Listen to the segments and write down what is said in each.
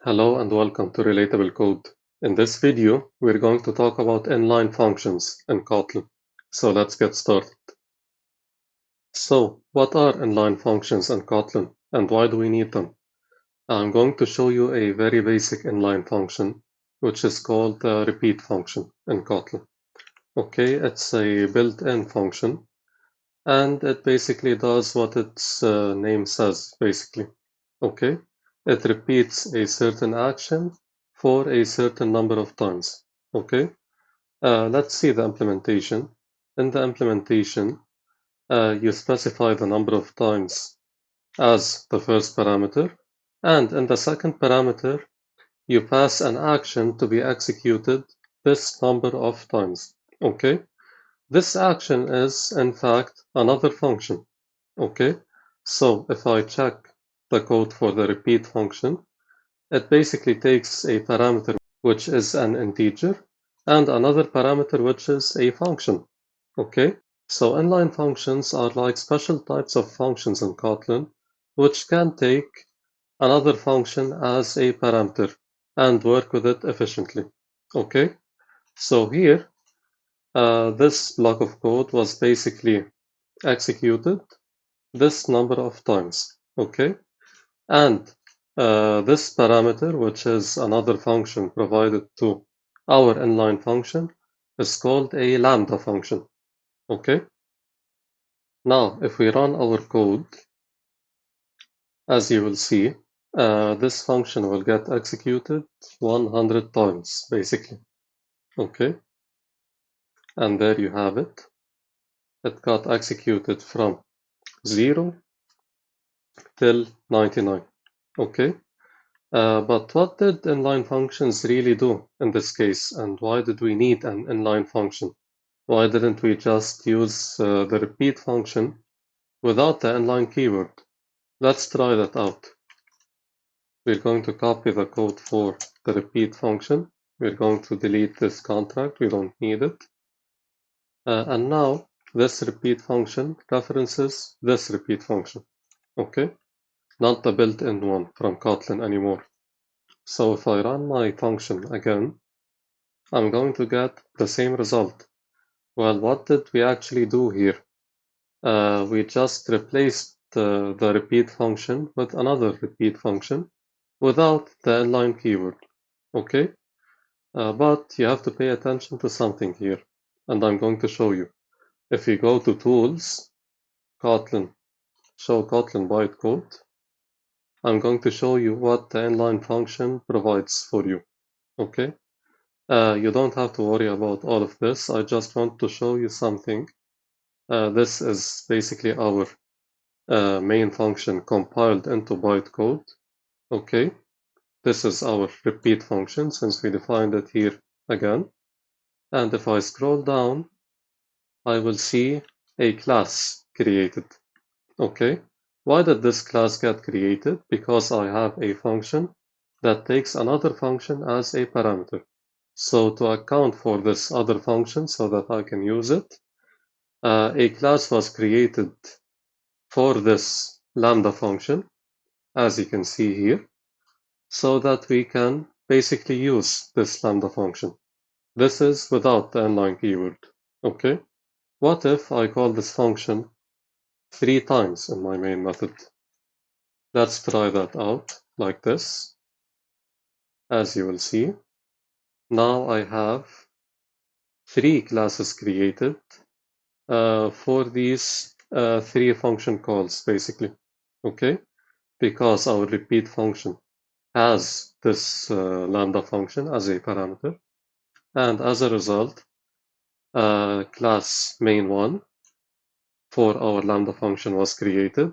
Hello and welcome to Relatable Code. In this video, we're going to talk about inline functions in Kotlin. So let's get started. So, what are inline functions in Kotlin and why do we need them? I'm going to show you a very basic inline function, which is called the repeat function in Kotlin. Okay, it's a built-in function and it basically does what its name says, basically. Okay, it repeats a certain action for a certain number of times. Okay, let's see the implementation. In the implementation, you specify the number of times as the first parameter, and in the second parameter, you pass an action to be executed this number of times. Okay, this action is, in fact, another function. Okay, so if I check the code for the repeat function, it basically takes a parameter which is an integer and another parameter which is a function. Okay, so inline functions are like special types of functions in Kotlin which can take another function as a parameter and work with it efficiently. Okay, so here this block of code was basically executed this number of times. Okay, and this parameter, which is another function provided to our inline function, is called a lambda function. Okay, now if we run our code, as you will see, this function will get executed 100 times basically. Okay, and there you have it. It got executed from 0 till 99. Okay, but what did inline functions really do in this case, and why did we need an inline function? Why didn't we just use the repeat function without the inline keyword? Let's try that out. We're going to copy the code for the repeat function. We're going to delete this contract, we don't need it. And now this repeat function references this repeat function. Okay, not the built-in one from Kotlin anymore. So if I run my function again, I'm going to get the same result. Well, what did we actually do here? We just replaced the repeat function with another repeat function without the inline keyword. Okay, but you have to pay attention to something here, and I'm going to show you. If you go to Tools, Kotlin, Show Kotlin bytecode, I'm going to show you what the inline function provides for you. Okay, you don't have to worry about all of this. I just want to show you something. This is basically our main function compiled into bytecode. Okay, this is our repeat function since we defined it here again. And if I scroll down, I will see a class created. Okay, why did this class get created? Because I have a function that takes another function as a parameter. So to account for this other function so that I can use it, a class was created for this lambda function, as you can see here, so that we can basically use this lambda function. This is without the inline keyword. Okay, what if I call this function 3 times in my main method? Let's try that out like this. As you will see, now I have 3 classes created for these 3 function calls basically. Okay, because our repeat function has this lambda function as a parameter, and as a result, class main1 for our lambda function was created.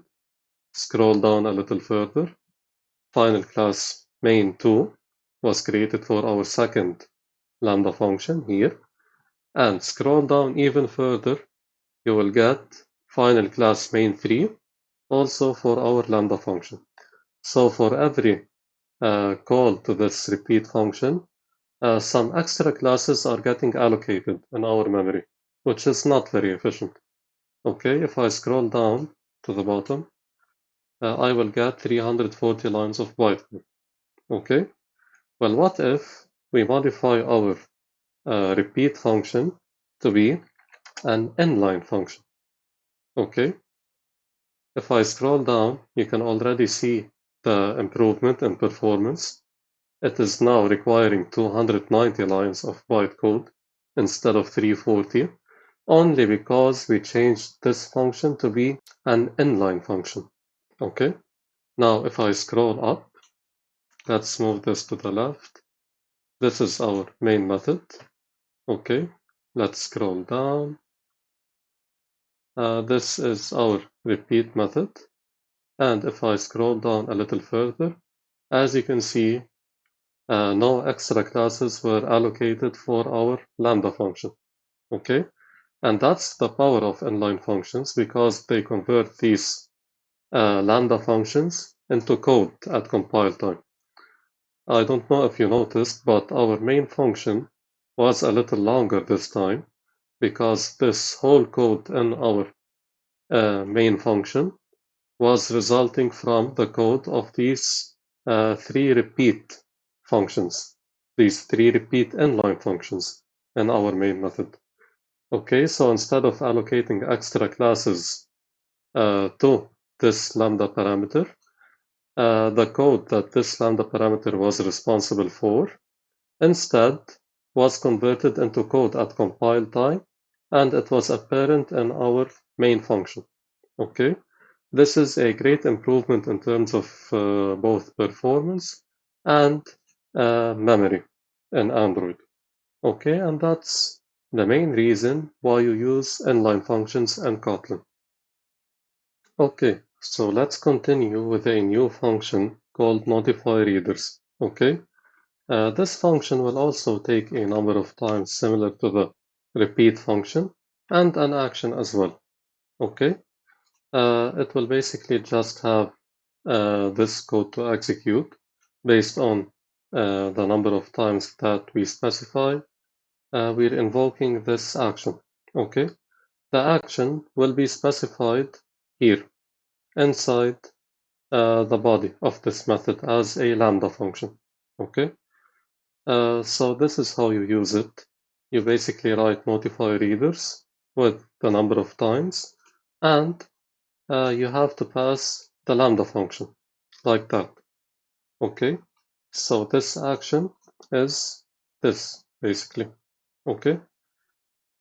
Scroll down a little further. Final class main2 was created for our second lambda function here. And scroll down even further, you will get final class main3 also for our lambda function. So for every call to this repeat function, some extra classes are getting allocated in our memory, which is not very efficient. Okay, if I scroll down to the bottom, I will get 340 lines of bytecode. Okay, Well, what if we modify our repeat function to be an inline function? Okay, if I scroll down, you can already see the improvement in performance. It is now requiring 290 lines of bytecode instead of 340, only because we changed this function to be an inline function. Okay, now if I scroll up, let's move this to the left. This is our main method. Okay, let's scroll down. This is our repeat method. And if I scroll down a little further, as you can see, no extra classes were allocated for our lambda function. Okay, and that's the power of inline functions because they convert these lambda functions into code at compile time. I don't know if you noticed, but our main function was a little longer this time because this whole code in our main function was resulting from the code of these three repeat functions, these three repeat inline functions in our main method. Okay, so instead of allocating extra classes to this lambda parameter, the code that this lambda parameter was responsible for instead was converted into code at compile time, and it was apparent in our main function. Okay, this is a great improvement in terms of both performance and memory in Android. Okay, and that's the main reason why you use inline functions in Kotlin. Okay, so let's continue with a new function called notify readers. Okay, this function will also take a number of times similar to the repeat function and an action as well. Okay, it will basically just have this code to execute based on the number of times that we specify. We're invoking this action. Okay, the action will be specified here inside the body of this method as a lambda function. Okay, so this is how you use it. You basically write notify readers with the number of times, and you have to pass the lambda function like that. Okay, so this action is this basically. Okay,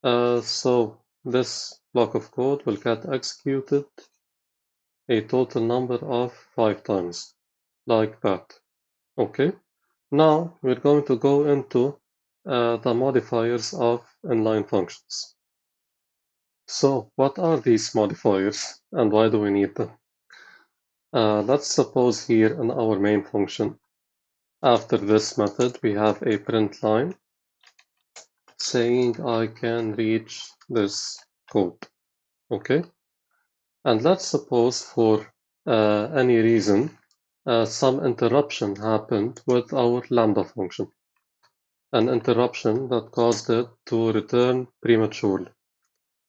so this block of code will get executed a total number of 5 times, like that. Okay, now we're going to go into the modifiers of inline functions. So what are these modifiers and why do we need them? Let's suppose here in our main function, after this method, we have a print line saying I can reach this code. Okay, and let's suppose for any reason some interruption happened with our lambda function, an interruption that caused it to return prematurely.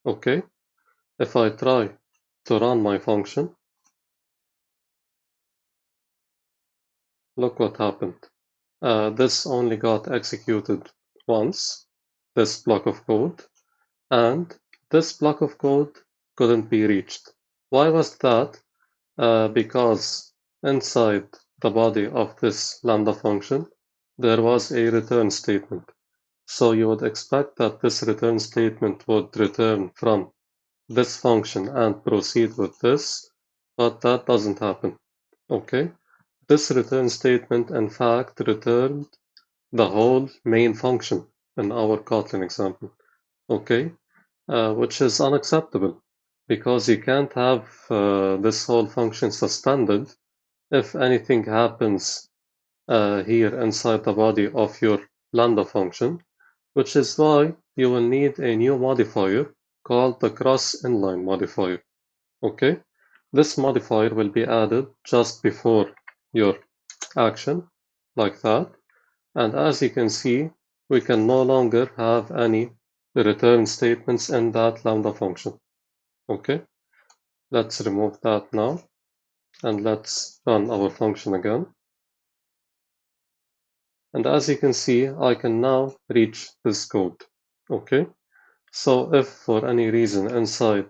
Okay, if I try to run my function, look what happened. This only got executed once, this block of code, and this block of code couldn't be reached. Why was that? Because inside the body of this lambda function, there was a return statement. So you would expect that this return statement would return from this function and proceed with this, but that doesn't happen. Okay, this return statement in fact returned the whole main function in our Kotlin example. Okay, which is unacceptable because you can't have this whole function suspended if anything happens here inside the body of your lambda function, which is why you will need a new modifier called the cross inline modifier. Okay, this modifier will be added just before your action, like that. And as you can see, we can no longer have any return statements in that lambda function. Okay, let's remove that now and let's run our function again. And as you can see, I can now reach this code. Okay, so if for any reason inside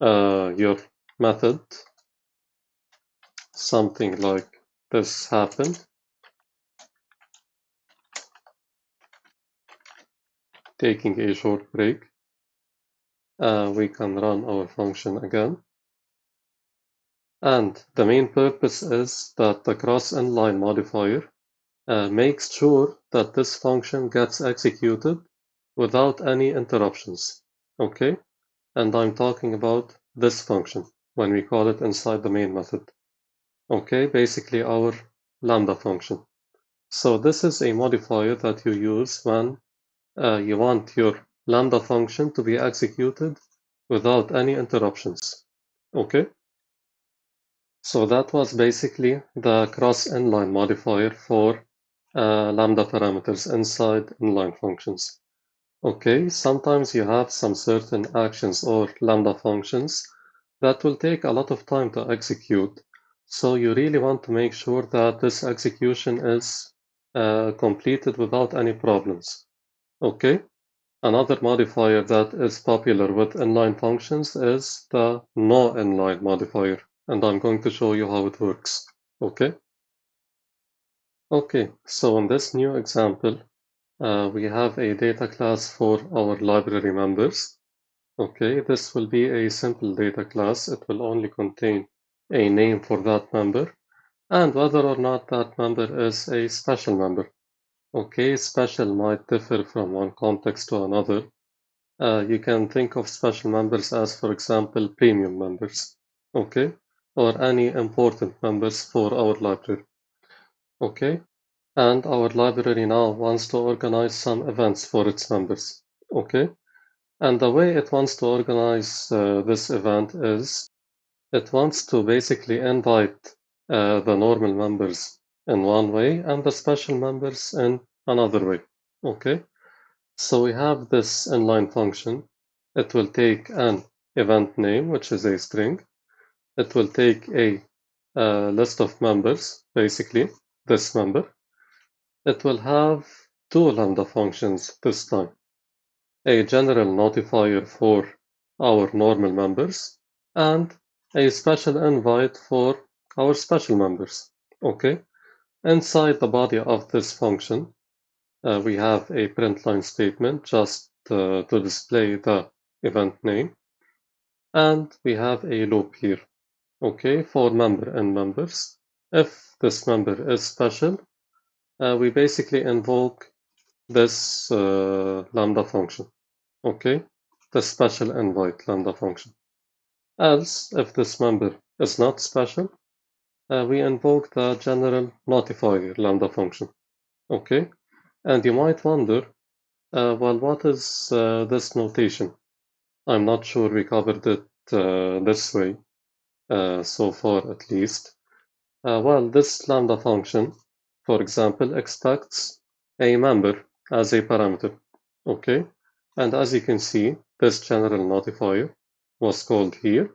your method something like this happened, taking a short break, we can run our function again. And the main purpose is that the cross-inline modifier makes sure that this function gets executed without any interruptions. Okay, and I'm talking about this function when we call it inside the main method. Okay, basically our lambda function. So this is a modifier that you use when you want your lambda function to be executed without any interruptions. Okay, so that was basically the cross-inline modifier for lambda parameters inside inline functions. Okay, sometimes you have some certain actions or lambda functions that will take a lot of time to execute. So you really want to make sure that this execution is completed without any problems. Okay, another modifier that is popular with inline functions is the no inline modifier, and I'm going to show you how it works. Okay. Okay, so in this new example, we have a data class for our library members. Okay, this will be a simple data class. It will only contain a name for that member and whether or not that member is a special member. Okay, special might differ from one context to another. You can think of special members as, for example, premium members, okay, or any important members for our library. Okay, and our library now wants to organize some events for its members. Okay, and the way it wants to organize this event is it wants to basically invite the normal members in one way and the special members in another way. Okay, so we have this inline function. It will take an event name, which is a string. It will take a list of members, basically this member. It will have two lambda functions this time. A general notifier for our normal members and a special invite for our special members. Okay. Inside the body of this function, we have a println statement just to display the event name. And we have a loop here. Okay, for member and members. If this member is special, we basically invoke this lambda function. Okay, the special invite lambda function. Else, if this member is not special, we invoke the general notifier lambda function. Okay, and you might wonder, well, what is this notation? I'm not sure we covered it this way so far, at least. Well, this lambda function, for example, expects a member as a parameter. Okay, and as you can see, this general notifier was called here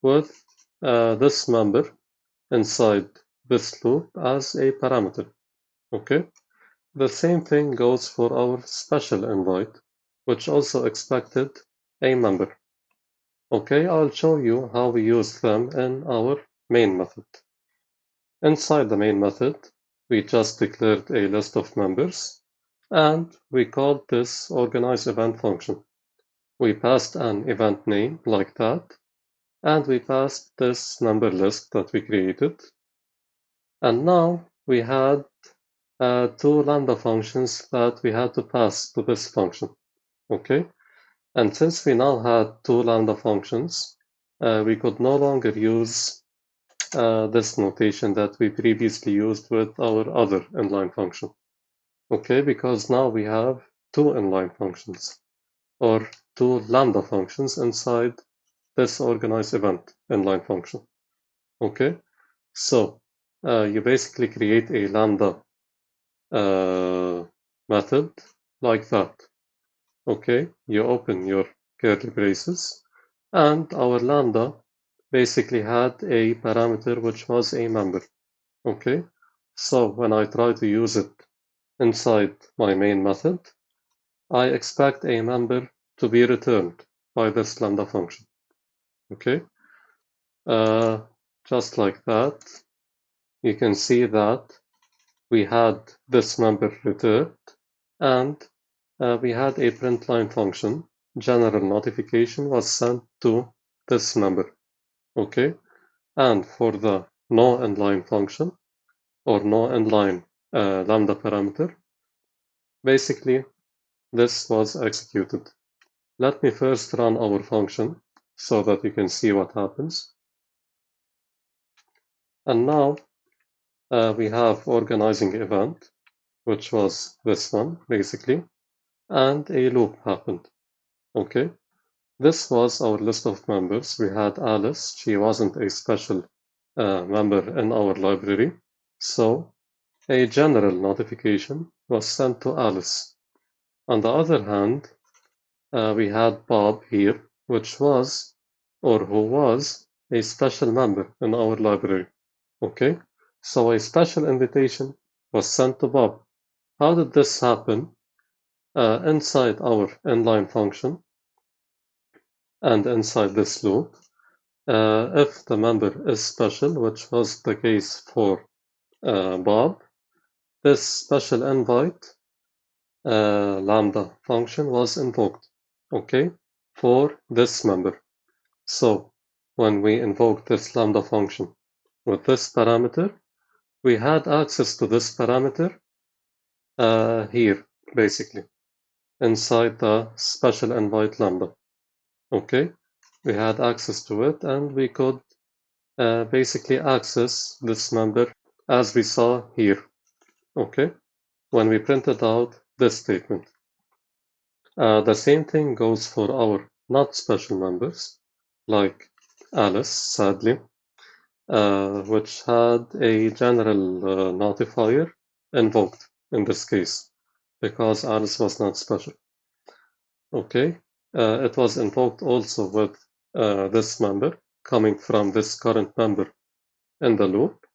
with this member inside this loop as a parameter. Okay, the same thing goes for our special invite, which also expected a member. Okay, I'll show you how we use them in our main method. Inside the main method, we just declared a list of members, and we called this organize event function. We passed an event name like that, and we passed this number list that we created. And now we had two lambda functions that we had to pass to this function. Okay, and since we now had two lambda functions, we could no longer use this notation that we previously used with our other inline function. Okay, because now we have two inline functions or two lambda functions inside this organize event inline function. Okay, so you basically create a lambda method like that. Okay, you open your curly braces, and our lambda basically had a parameter which was a member. Okay, so when I try to use it inside my main method, I expect a member to be returned by this lambda function. Okay, just like that, you can see that we had this member returned, and we had a print line function. General notification was sent to this member. Okay, and for the no inline function or no inline lambda parameter, basically this was executed. Let me first run our function so that you can see what happens. And now we have organizing event, which was this one basically, and a loop happened. Okay, this was our list of members. We had Alice. She wasn't a special member in our library, so a general notification was sent to Alice. On the other hand, we had Bob here, which was, or who was, a special member in our library. Okay, so a special invitation was sent to Bob. How did this happen? Inside our inline function and inside this loop, if the member is special, which was the case for Bob, this special invite lambda function was invoked, okay, for this member. So when we invoke this lambda function with this parameter, we had access to this parameter here, basically, inside the special invite lambda. Okay, we had access to it, and we could basically access this member as we saw here. Okay, when we printed out this statement. The same thing goes for our not special members, like Alice, sadly, which had a general notifier invoked in this case, because Alice was not special. Okay, it was invoked also with this member coming from this current member in the loop,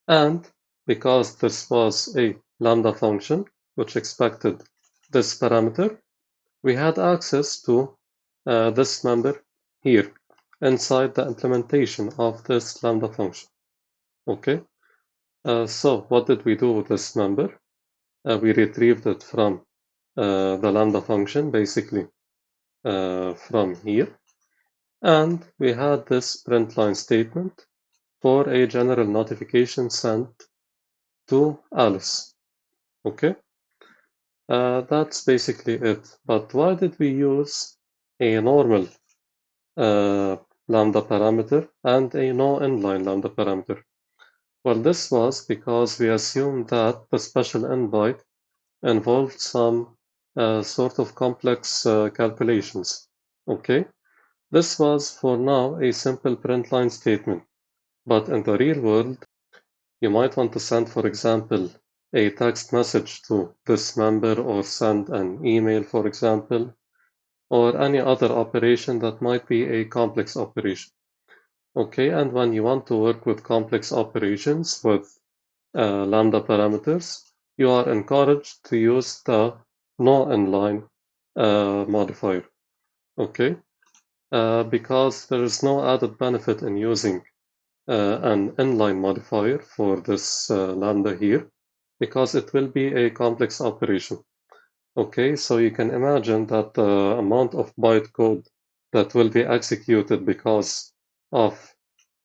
and because this was a lambda function which expected this parameter, we had access to this member here inside the implementation of this lambda function. Okay, so what did we do with this member? We retrieved it from the lambda function, basically from here, and we had this print line statement for a general notification sent to Alice. Okay, that's basically it. But why did we use a normal lambda parameter and a no inline lambda parameter? Well, this was because we assumed that the special invite involved some sort of complex calculations. Okay, this was for now a simple print line statement, but in the real world, you might want to send, for example, a text message to this member or send an email, for example, or any other operation that might be a complex operation. Okay, and when you want to work with complex operations with lambda parameters, you are encouraged to use the no inline modifier. Okay, because there is no added benefit in using an inline modifier for this lambda here, because it will be a complex operation. Okay, so you can imagine that the amount of bytecode that will be executed because of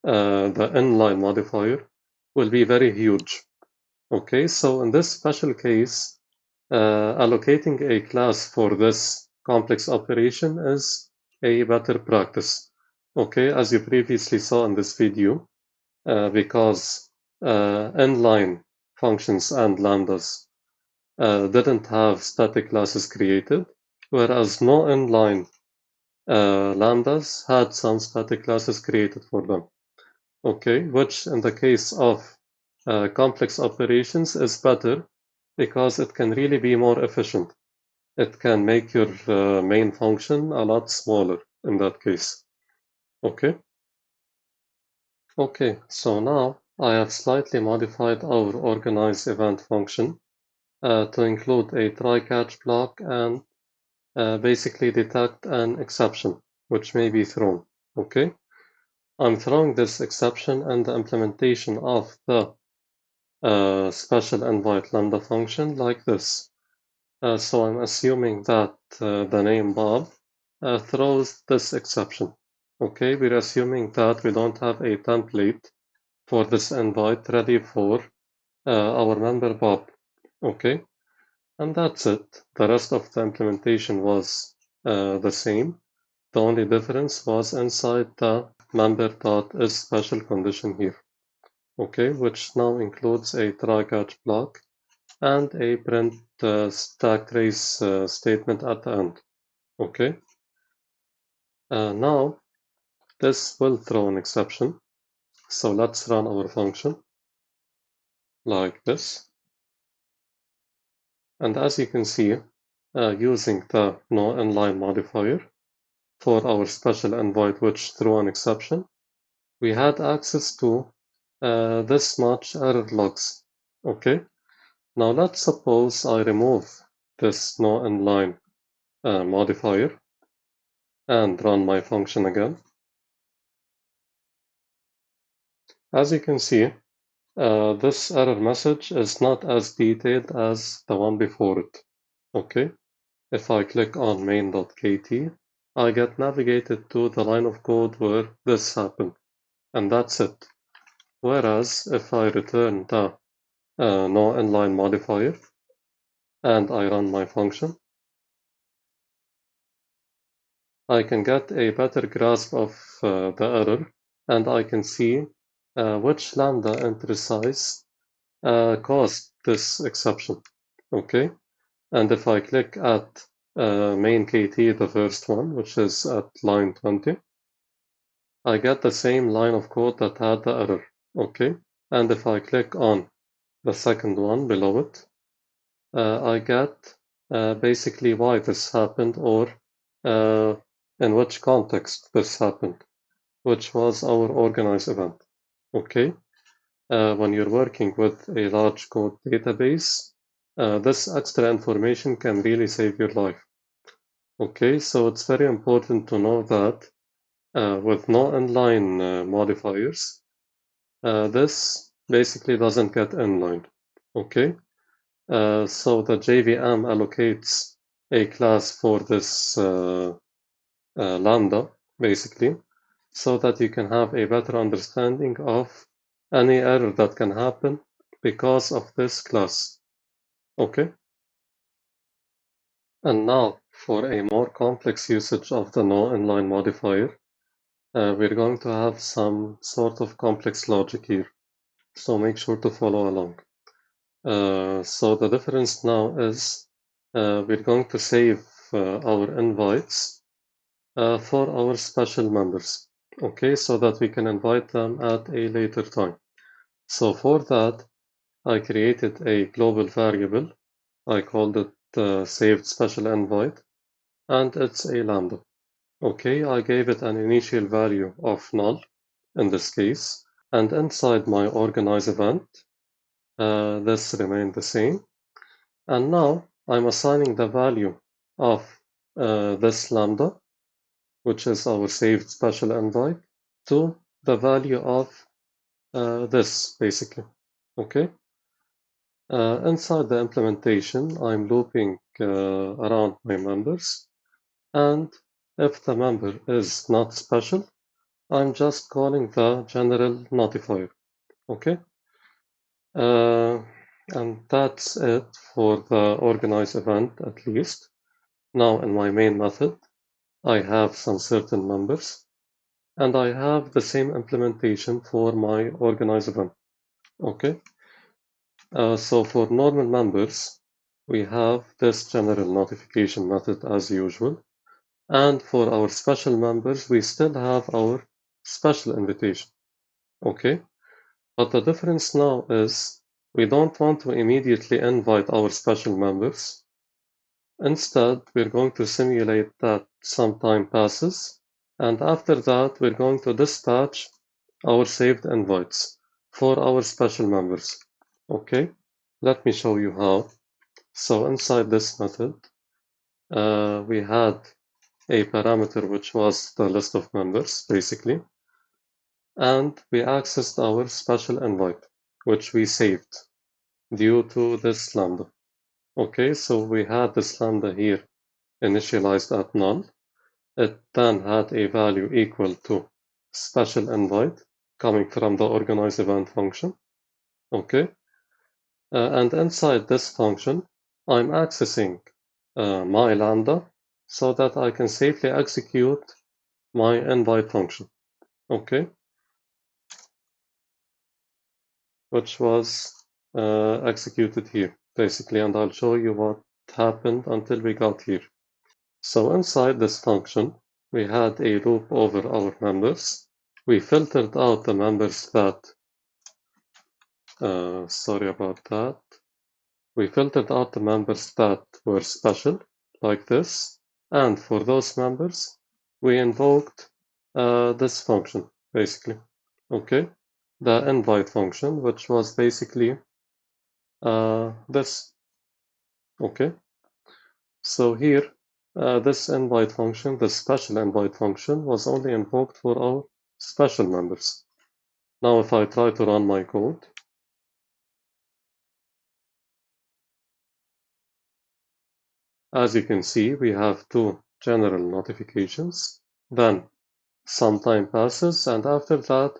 the inline modifier will be very huge. Okay, so in this special case, allocating a class for this complex operation is a better practice. Okay, as you previously saw in this video, because inline functions and lambdas didn't have static classes created, whereas no inline lambdas had some static classes created for them. Okay, which in the case of complex operations is better because it can really be more efficient. It can make your main function a lot smaller in that case. Okay. Okay, so now I have slightly modified our organize event function to include a try-catch block and basically detect an exception which may be thrown. Okay, I'm throwing this exception and the implementation of the special invite lambda function like this. So I'm assuming that the name Bob throws this exception. Okay, we're assuming that we don't have a template for this invite ready for our member Bob. Okay, and that's it. The rest of the implementation was the same. The only difference was inside the member.is special condition here. Okay, which now includes a try-catch block and a print stack trace statement at the end. Okay, now this will throw an exception. So let's run our function like this. And as you can see, using the no inline modifier for our special invite which threw an exception, we had access to this much error logs. Okay, now let's suppose I remove this no inline modifier and run my function again. As you can see, this error message is not as detailed as the one before it. Okay, if I click on main.kt, I get navigated to the line of code where this happened, and that's it. Whereas if I return the no inline modifier and I run my function, I can get a better grasp of the error, and I can see which lambda entry size caused this exception. Okay, and if I click at main KT, the first one, which is at line 20, I get the same line of code that had the error. Okay, and if I click on the second one below it, I get basically why this happened or in which context this happened, which was our organize event. Okay, when you're working with a large code database, this extra information can really save your life. Okay, so it's very important to know that with no inline modifiers, this basically doesn't get inlined. Okay, so the JVM allocates a class for this lambda, basically, so that you can have a better understanding of any error that can happen because of this class. Okay, and now for a more complex usage of the no inline modifier, we're going to have some sort of complex logic here, so make sure to follow along. So the difference now is we're going to save our invites for our special members, okay, so that we can invite them at a later time. So for that, I created a global variable. I called it saved special invite, and it's a lambda. Okay, I gave it an initial value of null in this case, and inside my organize event, this remained the same. And now I'm assigning the value of this lambda, which is our saved special invite, to the value of this, basically. Okay. Inside the implementation, I'm looping around my members, and if the member is not special, I'm just calling the general notifier. Okay. And that's it for the organize event, at least. Now in my main method, I have some certain members, and I have the same implementation for my organize event. Okay. So for normal members, we have this general notification method as usual. And for our special members, we still have our special invitation. Okay. But the difference now is we don't want to immediately invite our special members. Instead, we're going to simulate that some time passes, and after that, we're going to dispatch our saved invites for our special members. Okay, let me show you how. So inside this method, we had a parameter which was the list of members, basically, and we accessed our special invite, which we saved due to this lambda. Okay, so we had this lambda here initialized at null. It then had a value equal to special invite coming from the organize event function. Okay, and inside this function, I'm accessing my lambda so that I can safely execute my invite function. Okay, which was executed here, basically, and I'll show you what happened until we got here. So inside this function, we had a loop over our members. We filtered out the members that, sorry about that. We filtered out the members that were special, like this. And for those members, we invoked this function, basically. Okay, the invite function, which was basically this. Okay, so here, this invite function, the special invite function, was only invoked for our special members. Now, if I try to run my code, as you can see, we have two general notifications. Then some time passes, and after that,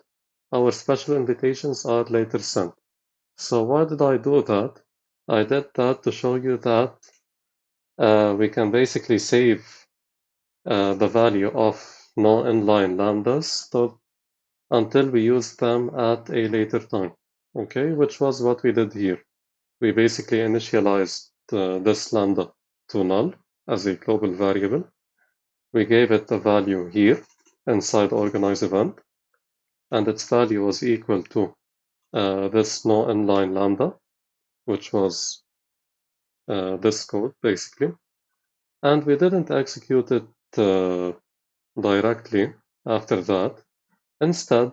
our special invitations are later sent. So why did I do that? I did that to show you that we can basically save the value of no inline lambdas until we use them at a later time. Okay, which was what we did here. We basically initialized this lambda to null as a global variable. We gave it a value here inside organize event, and its value was equal to this no inline lambda, which was this code basically. And we didn't execute it directly after that. Instead,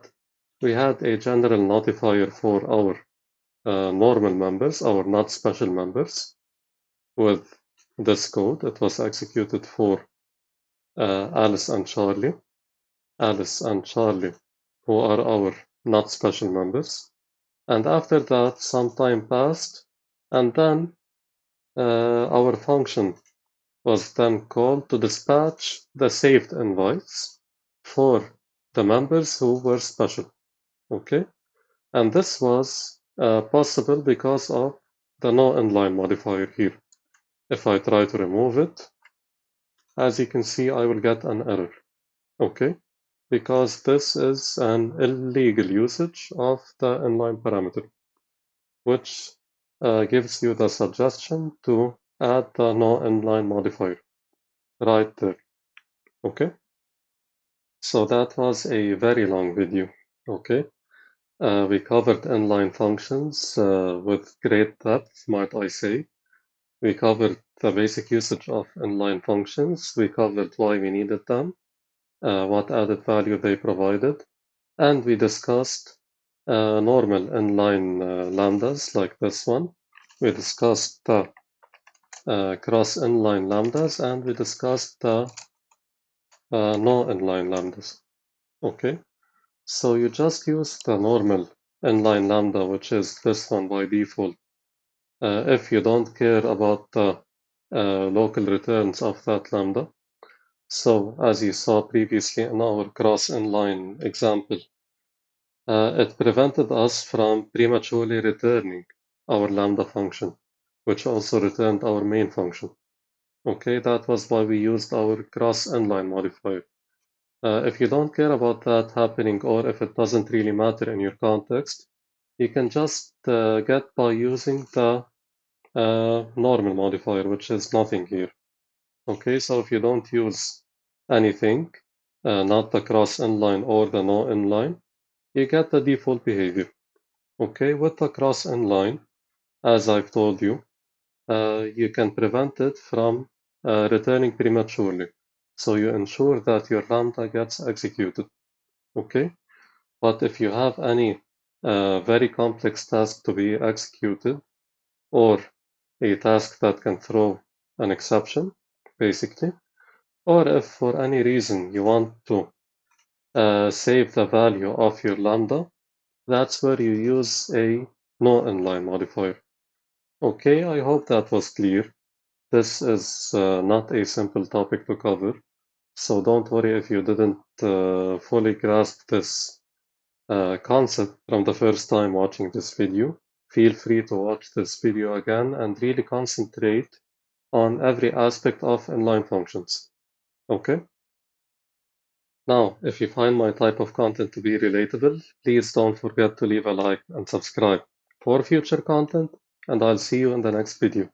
we had a general notifier for our normal members, our not special members, with this code. It was executed for Alice and Charlie. Alice and Charlie, who are our not special members. And after that, some time passed, and then our function was then called to dispatch the saved invites for the members who were special. Okay, and this was possible because of the no inline modifier here. If I try to remove it, as you can see, I will get an error. Okay, because this is an illegal usage of the inline parameter, which gives you the suggestion to add the no inline modifier right there. Okay, so that was a very long video. Okay, we covered inline functions with great depth, might I say. We covered the basic usage of inline functions. We covered why we needed them, what added value they provided, and we discussed normal inline lambdas like this one. We discussed the cross inline lambdas, and we discussed the no inline lambdas. Okay, so you just use the normal inline lambda, which is this one by default, if you don't care about the local returns of that lambda. So as you saw previously in our cross inline example, it prevented us from prematurely returning our lambda function, which also returned our main function. Okay, that was why we used our cross inline modifier. If you don't care about that happening, or if it doesn't really matter in your context, you can just get by using the normal modifier, which is nothing here. Okay, so if you don't use anything, not the cross inline or the no inline, you get the default behavior. Okay, with the cross inline, as I've told you, you can prevent it from returning prematurely. So you ensure that your lambda gets executed. Okay, but if you have any very complex task to be executed, or a task that can throw an exception, basically, or if for any reason you want to save the value of your lambda, that's where you use a no inline modifier. Okay, I hope that was clear. This is not a simple topic to cover, so don't worry if you didn't fully grasp this concept from the first time watching this video. Feel free to watch this video again and really concentrate on every aspect of inline functions. Okay? Now, if you find my type of content to be relatable, please don't forget to leave a like and subscribe for future content, and I'll see you in the next video.